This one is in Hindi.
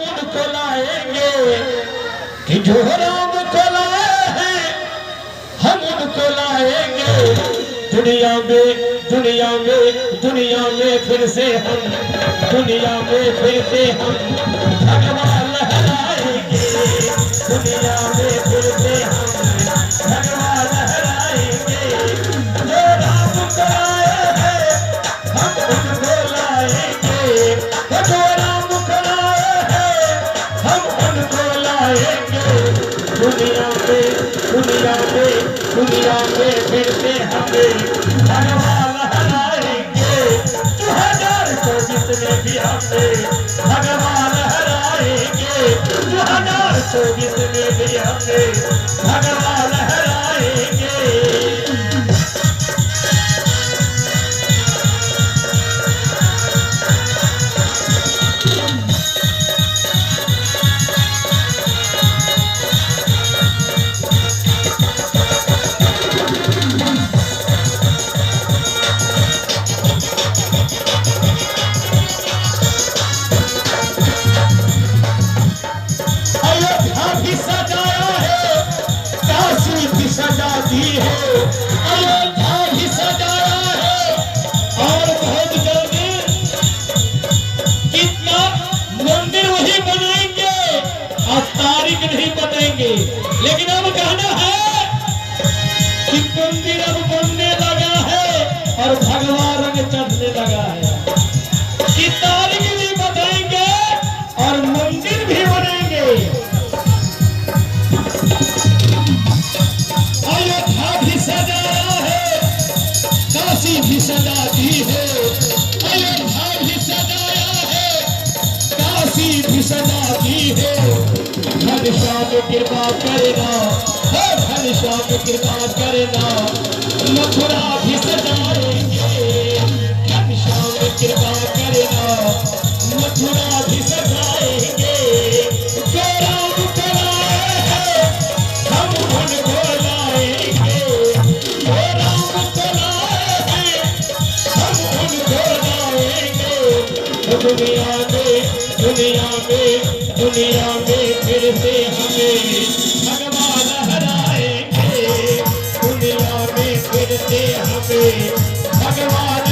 उनको लाएंगे कि जो राम को लाए हैं हम उनको लाएंगे। दुनिया में फिर से हम भगवान लहराएंगे। दुनिया में फिर से हम भगवान लहराएंगे। जो राम को लाए हैं हम उनको लाएंगे। जो राम को लाए हैं हम उनको लाएंगे। दुनिया में फिर से हमें भगवान लहराएंगे। 2024 में भी हमें भगवान लहराएंगे। 2024 में भी हमें भगवान लहराएंगे। सजा दी है, अयोध्या भी सजाया है। और बहुत जल्दी कितना मंदिर वही बनाएंगे, अब तारीख नहीं बताएंगे। लेकिन अब कहना है कि मंदिर अब बनने लगा है और भगवा रंग चढ़ने लगा है। कि तारीख भी बताएंगे और मंदिर भी बनेंगे। काशी भी सजा दी है, अयोध्या भी सजाया है। काशी भी सजा दी है। घनश्याम कृपा करना, घनश्याम कृपा करना। मथुरा भी सजाएंगे। घनश्याम कृपा करना, मथुरा भी सजाएंगे। जो राम को लाए हैं हम उनको लाएंगे। जो राम को लाए हैं हम उनको लाएंगे। दुनिया में फिर से हमें भगवान लहराएंगे। दुनिया में फिर से हमें भगवान